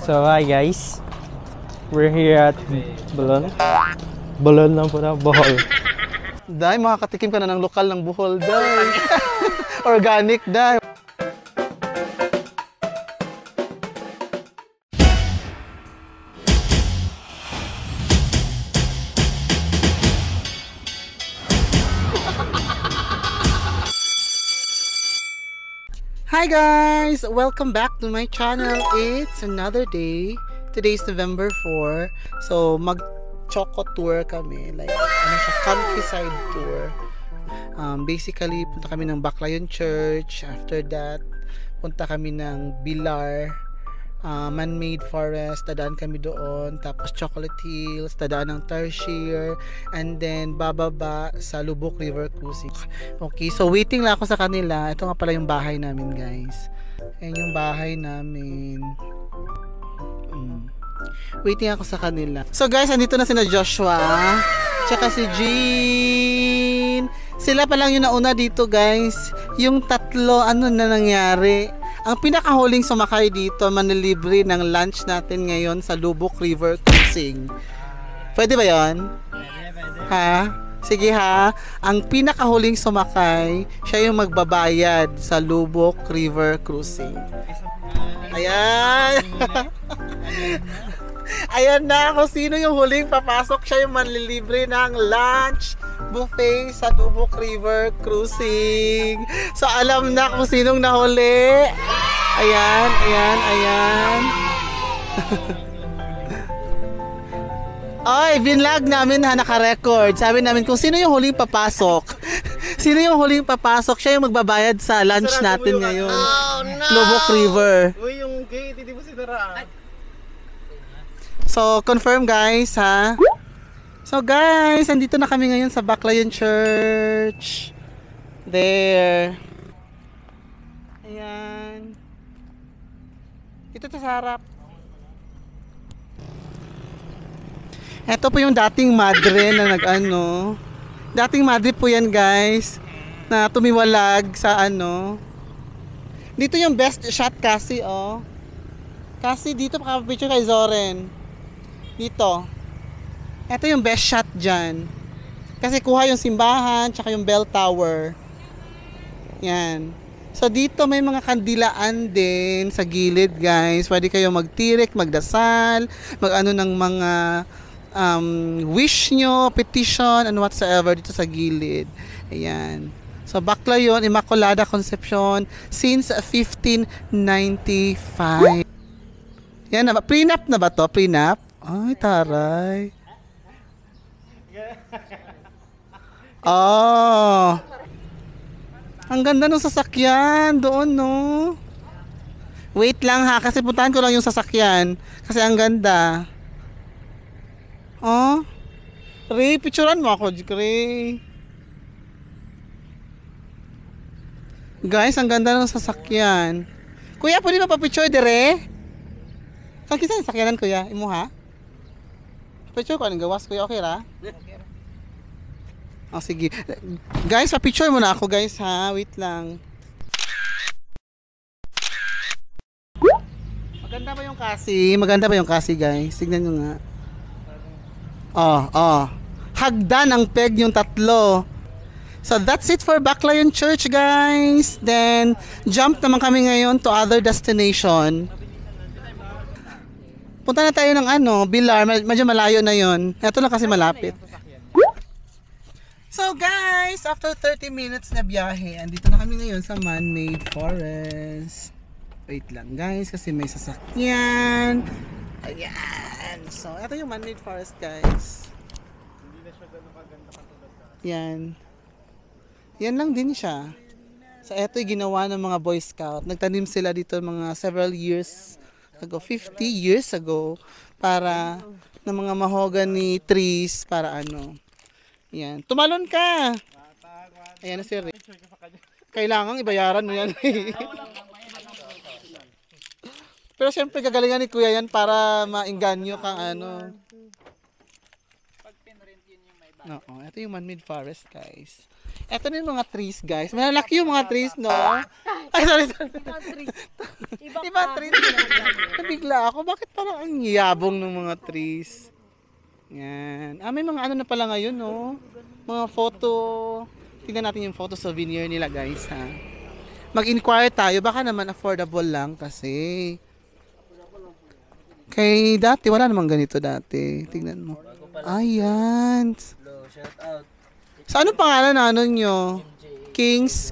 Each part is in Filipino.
So hi guys, we're here at Balon. Balon lang po na, Bohol. Dahil makakatikim ka na ng lokal ng Bohol, dahil. Organic, dahil. Hi guys! Welcome back to my channel. It's another day. Today's November 4. So mag-choco tour kami. Like, ano siya, countryside tour. Basically, punta kami ng Baclayon Church. After that, punta kami ng Bilar, man-made forest. Dadaan kami doon. Tapos Chocolate Hills. Dadaan ng Tarsier. And then, bababa sa Lubuk River Cruising. Okay, so waiting lang ako sa kanila. Ito nga pala yung bahay namin, guys. Ayan yung bahay namin. Waiting ako sa kanila. So guys, andito na sina Joshua. Tsaka si Jean. Sila pa lang yung nauna dito, guys. Yung tatlo, ano na nangyari? Ang pinakahuling sumakay dito, manilibre ng lunch natin ngayon sa Lubuk River Cruising. Pwede ba yon? Ha? Sige ha. Ang pinakahuling sumakay, siya yung magbabayad sa Lubuk River Cruising. Ayan. Ayan na kung sino yung huling papasok. Siya yung manlilibre ng lunch buffet sa Lubuk River Cruising. So alam na kung sinong nahuli. Ayan, ayan, ayan. Ay, binlog namin ha, naka-record. Sabi namin kung sino yung huling papasok. Sino yung huling papasok, siya yung magbabayad sa lunch natin ngayon. Oh, no! Lubuk River. Uy, yung gate, hindi mo sinaraan. So, confirm guys ha. So guys, andito na kami ngayon sa Baclayon Church. There. Ayan. Dito sa harap. Ito po yung dating madre na nag-ano. Dating madre po yan guys. Na tumiwalag sa ano. Dito yung best shot kasi oh. Kasi dito pakapicture kay Zoren. Dito. Ito yung best shot dyan. Kasi kuha yung simbahan, tsaka yung bell tower. Yan. So dito may mga kandilaan din sa gilid guys. Pwede kayo magtirik, magdasal, mag-ano ng mga wish nyo, petition, and whatsoever dito sa gilid. Ayan. So Baclayon, Immaculada Concepcion since 1595. Yan na ba? Prenup na ba to? Prenup? Ay, taray. Oh. Ang ganda ng sasakyan doon, no? Wait lang ha, kasi puntahan ko lang yung sasakyan. Kasi ang ganda. Oh. Ray, picturean mo ako, Ray. Guys, ang ganda ng sasakyan. Kuya, pwede ba pa-picture dire? Kung kisa yung sakyanan, kuya, imo ha? Picture ko, anong gawas, kuya, okay ra? Oh, sige. Guys, pa-picture muna ako, guys, ha? Wait lang. Maganda ba yung kasi? Maganda ba yung kasi, guys? Tignan nyo nga. Oh, oh. Hagdan ang peg yung tatlo. So, that's it for Baclayon Church, guys. Then, jump naman kami ngayon to other destination. Punta na tayo ng ano, Bilar. Medyo malayo na yon. Ito lang kasi malapit. So guys, after 30 minutes na biyahe, andito na kami ngayon sa man-made forest. Wait lang guys, kasi may sasakyan. Ayan. So, ito yung man-made forest guys. Hindi na siya gano'ng kaganda katulad na. Yan. Yan lang din siya. So, ito yung ginawa ng mga Boy Scout. Nagtanim sila dito mga several years ago, 50 years ago, para ng mga mahogany trees, para ano. Yan. Tumalon ka! Ayan na si Rick. Kailangan ibayaran mo yan. Pero syempre gagalingan ni Kuya yan para maingganyo kang ano. Oo, ito yung man-made forest, guys. Ito na yung mga trees, guys. Malalaki yung mga trees, no? Ay, sorry. Ibang trees. Nabigla ako. Bakit parang ang yabong ng mga trees? Yan. May mga ano na pala ngayon, no? Mga photo. Tingnan natin yung photo souvenir nila, guys, ha? Mag-inquire tayo. Baka naman affordable lang kasi. Kay dati, wala namang ganito dati. Tingnan mo. Ayan. Shout out. So, anong pangalan na ano nyo? Kings?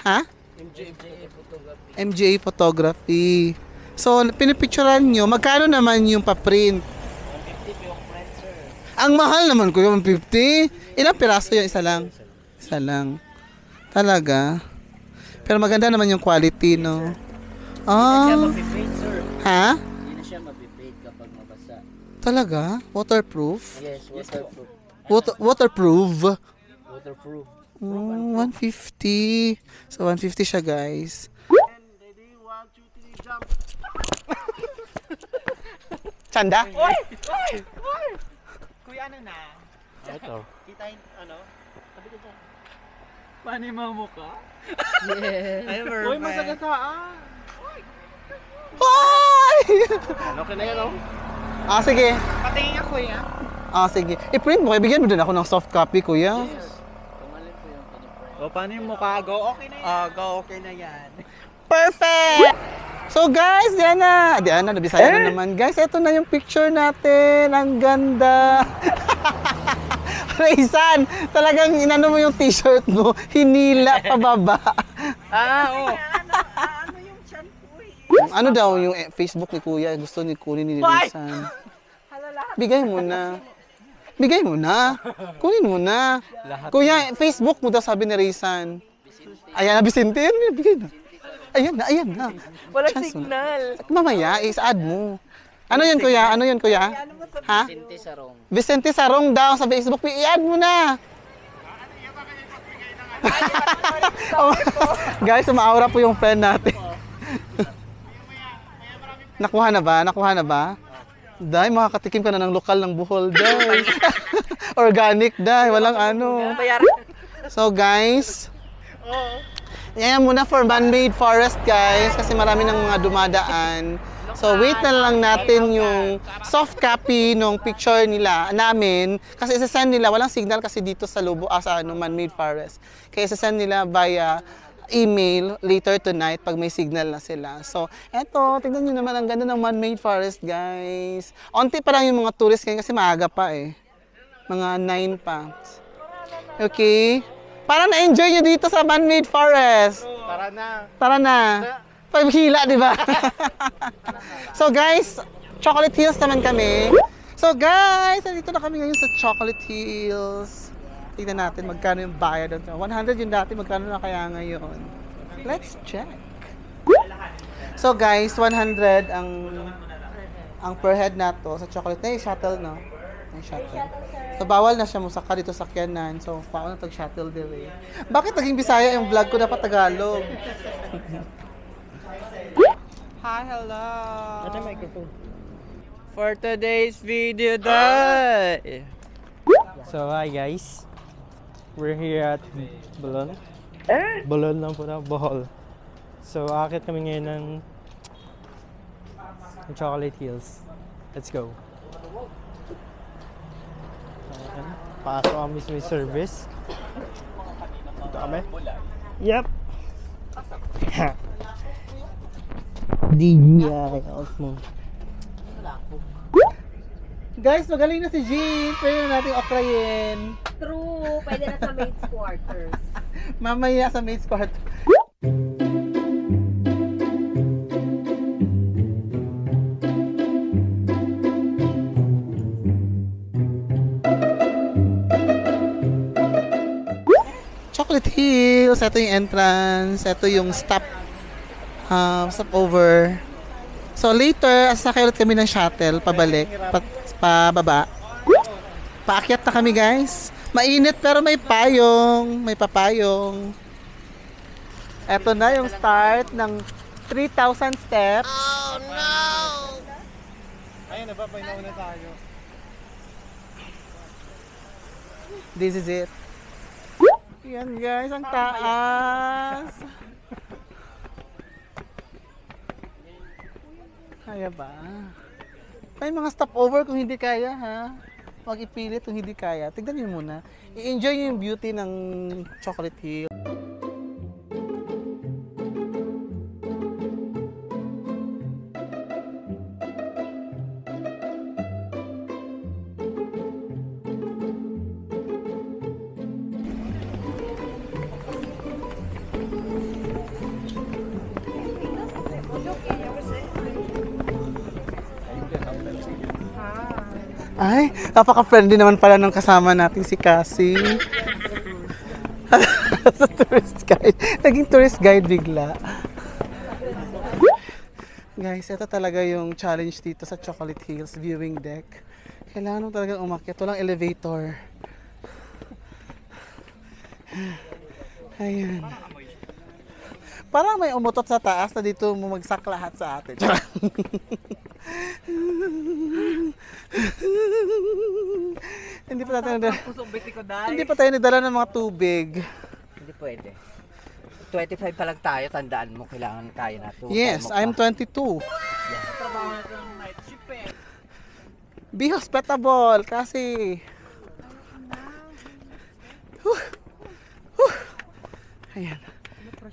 Ha? MJA Photography. MJA Photography. So, pinipicturean nyo. Magkano naman yung pa-print? 150 yung print, sir. Ang mahal naman ko yung 150. Ilang piraso yung isa lang? Isa lang. Talaga. Pero maganda naman yung quality, no? Hindi na siya Ah. mapipate, sir. Ha? Hindi na siya mapipate kapag mabasa. Talaga? Waterproof? Yes, waterproof. Waterproof? Waterproof. 150. So, 150 siya, guys. Ready, 1, 2, 3, jump. Chanda? Kuya, ano na? Ito. Kita yung, ano? Sabi ko dyan. Paano yung mga mukha? Ay, Uy, masagasaan. Hi! Okay na yan, oh. Sige. Patingin ka, kuya. Sige. I-print mo. Bigyan mo din ako ng soft copy, kuya. Pangalan ko yung piniprint. O, paano yung mukha? Go, okay na yan. Go, okay na yan. Perfect! So guys, Diana, nabisaya na naman. Guys, ito na yung picture natin. Ang ganda. Raysan, talagang inano mo yung t-shirt mo. Hinila pababa. Oo. Ano yung chan ko Ano daw yung Facebook ni kuya? Gusto ni kunin ni Raysan. Bigay mo na. Bigay mo na. Kunin mo na. Kuya, Facebook mo daw sabi ni Raysan. Ayan na, Vicente. Bigay na. Ayan na. Walang Chance mo. signal. Mamaya, is-add mo. Ano yun, kuya? Ano yun, kuya? Ha? Sinti Sarong. Vicente Sarong daw sa Facebook. I-add mo na. Oh, guys, umaawra po yung friend natin. Nakuha na ba? Dahil makakatikim ka na ng lokal ng Bohol, dahil. Organic, dahil. Walang ano. So, guys. Yan muna for man-made forest, guys. Kasi marami ng mga dumadaan. So, wait na lang natin yung soft copy ng picture nila, namin. Kasi isa-send nila, walang signal kasi dito sa Lubo, sa man-made forest. Kaya isa-send nila via email later tonight pag may signal na sila. So, eto, tingnan nyo naman, ang ganda ng man-made forest, guys. Onti pa lang yung mga tourist ngayon kasi maaga pa eh. Mga 9 pa. Okay? Parang na-enjoy nyo dito sa man-made forest. Tara na. Paghila, di ba? So guys, Chocolate Hills naman kami. So guys, nandito na kami ngayon sa Chocolate Hills. Tignan natin magkano yung bayad doon. 100 yung dati, magkano na kaya ngayon? Let's check. So guys, 100 ang per head na to sa chocolate. Na yung shuttle, no? Yung shuttle. So bawal na siya musaka dito sa Kianan. So paano tag-shuttle din eh. Bakit naging Bisaya yung vlog ko, dapat Tagalog? Hi, hello. Ito yung microphone. For today's video day. So, hi guys. We're here at Balon. Balon lang po na, Bohol. So, aakit kami ngayon ng Chocolate Hills. Let's go. Okay. Pasok ang mismo yung service. Ito kami. Yep. DJI Osmo. Guys, magaling na si Jean. Pwede na natin okrayin. True, pwede na sa maid's quarters. Mamaya sa maid's quarter. Chocolate Hills. Ito yung entrance. Ito yung stopover. So later, sasakay ulit kami ng shuttle, pabalik, pababa. Paakyat na kami, guys. Mainit pero may payong. May papayong. Ito na yung start ng 3,000 steps. Oh no! Ayun na ba, nauna tayo. This is it. Yan guys, ang taas. Kaya ba? May mga stopover kung hindi kaya ha. Huwag ipilit kung hindi kaya. Tignan niyo muna. I-enjoy niyo yung beauty ng Chocolate Hill. Ay, napaka-friendly naman pala ng kasama natin si Cassie. Sa tourist guide. Naging tourist guide bigla. Guys, ito talaga yung challenge dito sa Chocolate Hills viewing deck. Kailangan mo talagang umakyat. Walang elevator. Ayan. Parang may umutot sa taas na dito bumagsak lahat sa atin. Hindi pa tayo hindi pa tayo nagdala ng mga tubig. Hindi pwede. 25 pa lang tayo, tandaan mo, kailangan kaya na to. Yes, I'm 22. Be hospitable kasi. Ayan.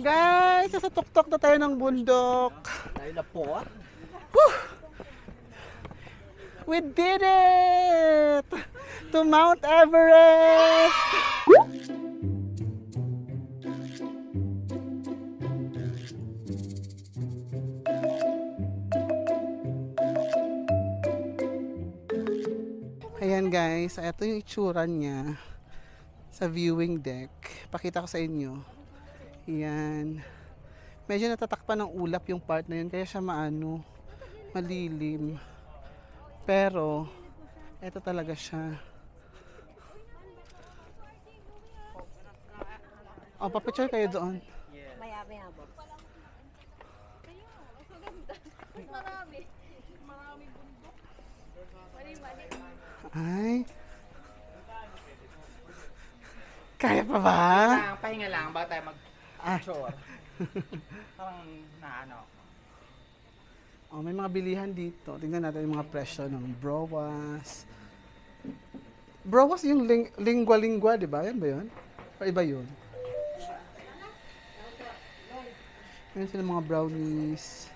Guys, sa tuktok na tayo ng bundok. Tayo na po. We did it! To Mount Everest! Ayan guys, ito yung itsura niya sa viewing deck. Pakita ko sa inyo. Ayan. Medyo natatakpan ng ulap yung part na yun, kaya siya malilim. Pero, ito talaga siya. Oh, papicture kayo doon. Maya-maya ba? Marami. Marami bundok. Mali-mali. Ay. Kaya pa ba? Pahinga lang, bago tayo mag-chore. Parang naano. Oh, may mga bilihan dito. Tingnan natin yung mga presyo ng browas. Browas yung lingwa-lingwa, di ba? Yan ba yun? O iba yun? Meron sila mga brownies.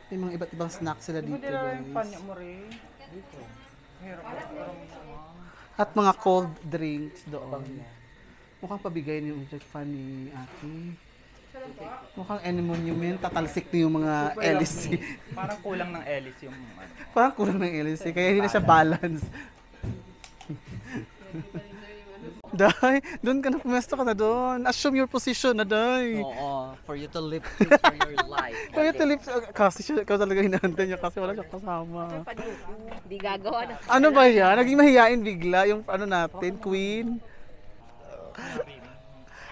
May mga iba't ibang snacks sila dito, guys. mo rin. Dito. At mga cold drinks doon. Mukhang pabigay ni Ujek fan ni ate. Mukhang any monument, tatalsik na yung mga LC. Parang kulang ng LC yung Parang kulang ng LC, kaya hindi na siya balance. Day, doon ka na pumesto ka na doon. Assume your position na, Day. Oo, for you to live for your life. Kaya talip, kasi siya, ikaw talaga hinahantay niya kasi wala siya kasama. Hindi gagawa na. Ano ba yan? Naging mahihain bigla yung ano natin, Queen.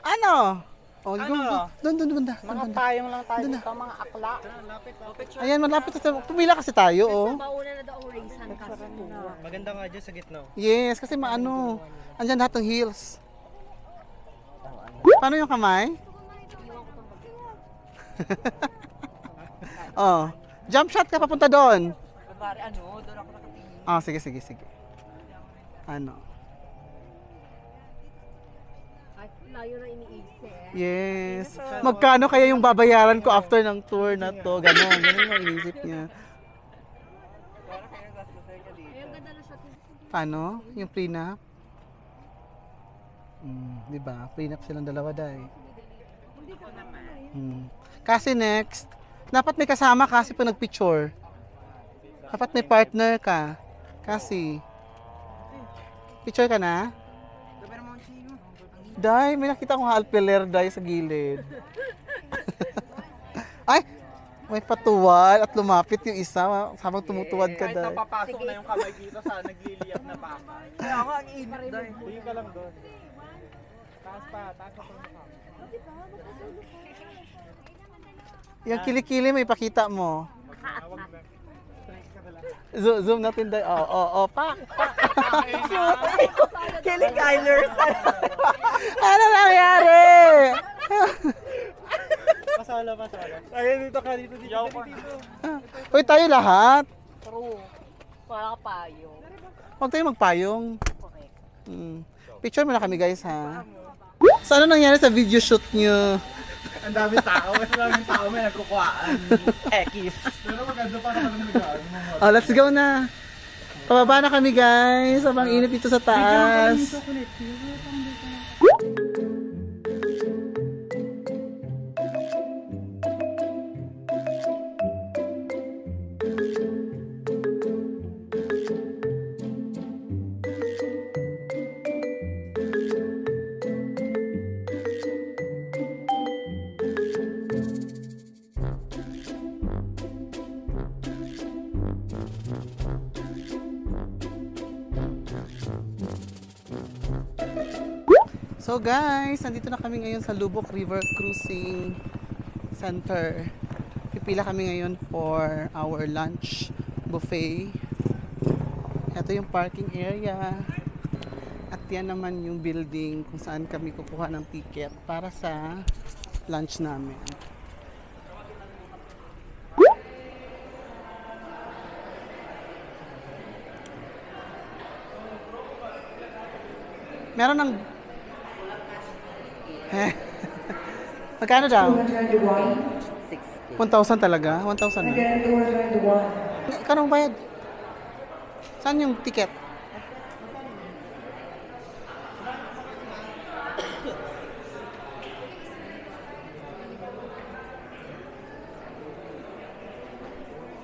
Ano? Oh, doon banda. mga payong lang tayo dito, mga akla. Ayan, malapit sa pumila kasi tayo, oh. Mauna na daw ang raisan kasi. Maganda nga dyan sa gitna. Yes, kasi maano, andyan lahat ng hills. Paano yung kamay? Oh, jump shot ka papunta doon. Pare, doon ako nakatingin. Ah, sige. Ano? Ay, layo na iniisip. Yes. Magkano kaya yung babayaran ko after ng tour na to? Ganon yung inisip niya. Ay, ang ganda na siya. Paano? Yung prenup? Di ba? Prenup silang dalawa, Day. Kasi next, dapat may kasama kasi pag nagpicture. Dapat may partner ka. Kasi, picture ka na? Day, may nakita kong alpeler, Day, sa gilid. Ay, may patuwad at lumapit yung isa habang tumutuwad ka, Kahit Day. napapasok na yung kamay dito sa nagliliyap na baka. Kaya nga, ang init doon. Hindi ka lang doon. Taas pa mukha. Yung kilikili may pakita mo. Zoom natin, Day. Oh, pak. Kelly Kyler. Ano nangyari? Pasala. Ayun, dito ka, dito. Uy, tayo lahat. Para payo. Huwag tayo magpayong. Okay. Picture mo na kami guys ha. So ano nangyari sa video shoot nyo? Ang daming tao, may nagkukuhaan. Ekis. Pero maganda para kami nag-ano. Oh, let's go na. Pababa na kami guys. Habang init dito sa taas. So guys, nandito na kami ngayon sa Lubok River Cruising Center. Pipila kami ngayon for our lunch buffet. Ito yung parking area. At yan naman yung building kung saan kami kukuha ng ticket para sa lunch namin. Meron ng magkano daw? 1,000 talaga? 1,000 na? Kanong bayad? Saan yung ticket?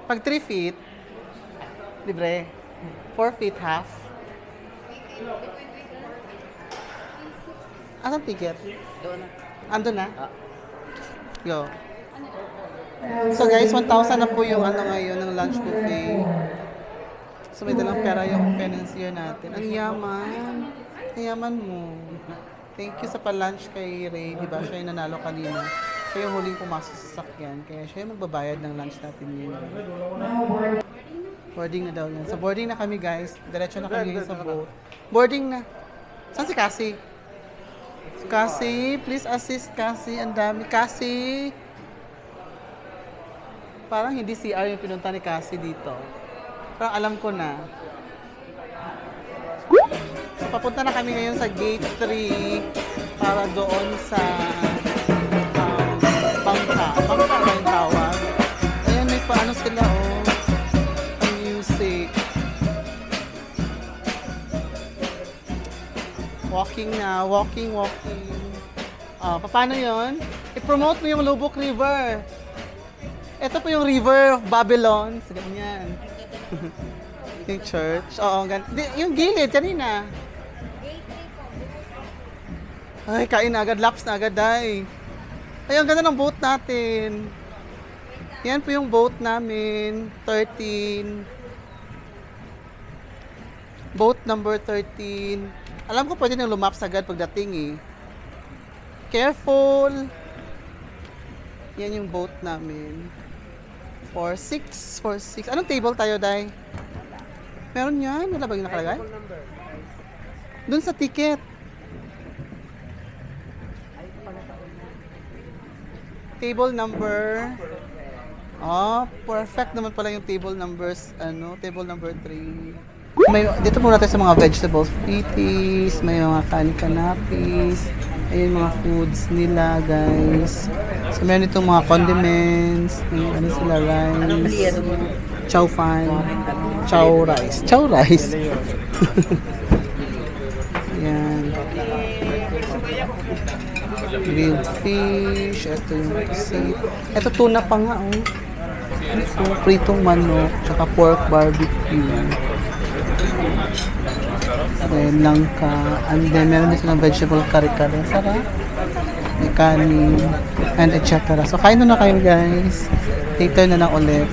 Pag 3 feet, libre. 4 feet, half. Anong ticket? Doon na. Ando na? Go. So guys, 1,000 na po yung ano ngayon ng lunch buffet. So may dalang pera yung financier natin. Ang yaman. Ang yaman mo. Thank you sa pa-lunch kay Ray. Diba siya yung nanalo kanina. Siya yung huling pumasok sa sakyan. Kaya siya yung magbabayad ng lunch natin yun. Boarding na daw yan. So boarding na kami guys. Diretso na kami sa boat. Boarding na. Saan si Cassie? Cassie, please assist Cassie. Ang dami. Cassie! Parang hindi CR yung pinunta ni Cassie dito. Parang alam ko na. So, papunta na kami ngayon sa gate 3 para doon sa bangka. Bangka ba yung tawag? Ayan, may paano sila ang music. Walking na, walking. Paano yun? I-promote mo yung Lubok River. Ito po yung River of Babylon. So, ganyan. Yung church. Oo, yung gilid, kanina. Ay, kain na agad. Laps na agad, ay. Ay, ang ganda ng boat natin. Yan po yung boat namin. 13. Boat number 13. Alam ko pwede nang lumaps agad pagdating eh. Careful! Yan yung boat namin. 4-6. Anong table tayo, Day? Meron yan? Wala ba yung nakalagay? Doon sa ticket. Table number... Oh, perfect naman pala yung table numbers. Table number 3. Dito muna tayo sa mga vegetables. Pitis, may mga kani-kanapis. Ayun mga foods nila, guys. So, meron itong mga condiments. May sila, rice. Chow fan. Chow rice. Chow rice. Ayan. Grilled fish. Ito yung kasi. Ito tuna pa nga, Ito, pritong manok. Tsaka pork barbecue. Then langka, and then meron din silang vegetable kare-kare. Sarap. May kanin, and etc. So, kain na kayo guys. Later na lang ulit.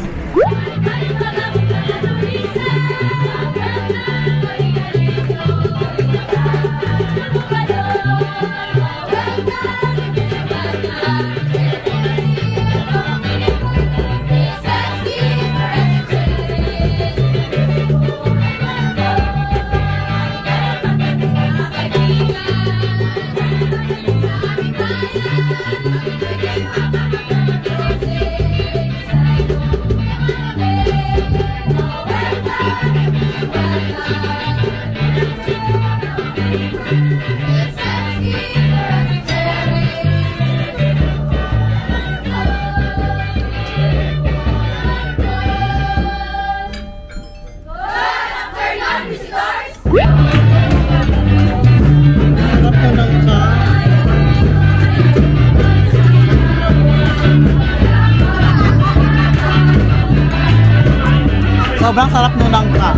Sobrang sarap nung langka.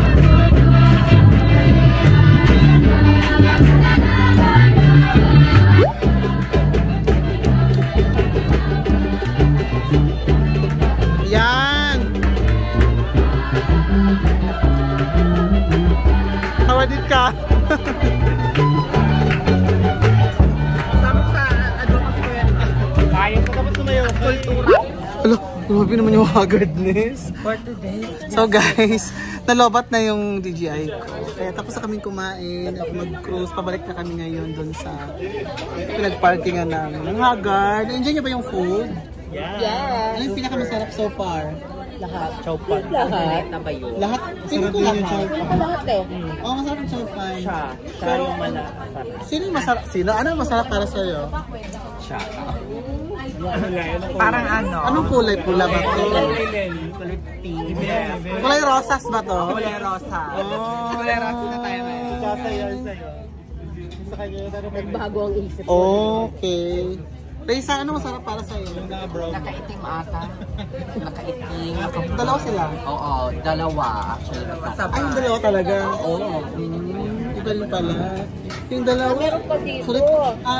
Yan! Tawadid ka! Sama sa ano kasi ko yan. Kaya ko dapat sumayo. Kultura. Alo, grabe naman yung haggardness. For today. So guys, nalobat na yung DJI ko. Kaya tapos na kaming kumain, ako mag-cruise, pabalik na kami ngayon dun sa pinag-parkingan namin. Ang haggard. Enjoy niyo ba yung food? Yes. Ano yung pinakamasarap so far? Lahat. Chowpan. Lahat. Na ba yun? Lahat? Sino ko lahat? Hindi ko lahat eh. Oo, masarap yung chowpan. Siya yung malapasarap. Sino yung masarap? Sino? Ano yung masarap para sa'yo? Siya. Parang ano? Anong kulay? Pula ba ito? Kulay pink. Kulay rosas ba to? Kulay rosa. Oh. Kulay rosa na tayo ngayon. Nagbago ang isip ko. Okay. Reza, ano masarap para sa'yo? Nakaitim ata. Nakaitim. Dalawa sila? Oo, dalawa. Actually, Ay, yung dalawa talaga? Oo. Yung galing pala. Yung dalawa. Meron pa dito. Sulit.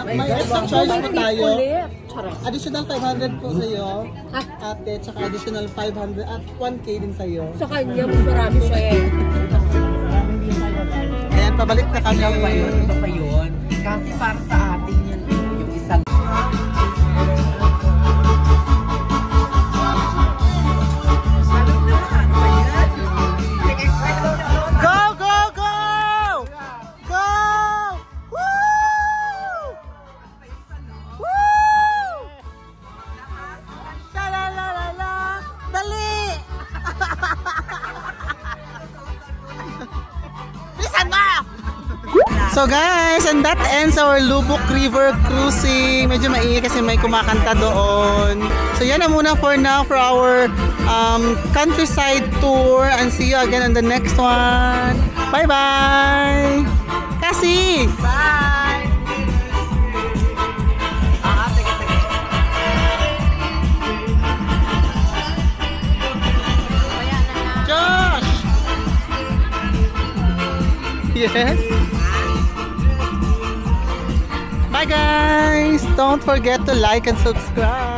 May extra charge pa tayo. Ulit. Charot. Additional 500 po sa'yo. Ate, tsaka additional 500 at 1K din sa'yo. Sa kanya, mas marami siya eh. Ayan, pabalik na kami. Iba yun? Iba pa yun? Kasi para sa atin yun, yung isang... Go, go, go! Go! Woo! Woo! Sha-la-la-la-la! Dali! Listen mo! So guys, and that ends our Lubuk River cruising. Medyo maingay kasi may kumakanta doon. So yan na muna for now for our countryside tour, and see you again on the next one. Bye bye! Cassie! Bye! Josh! Yes? Bye guys! Don't forget to like and subscribe.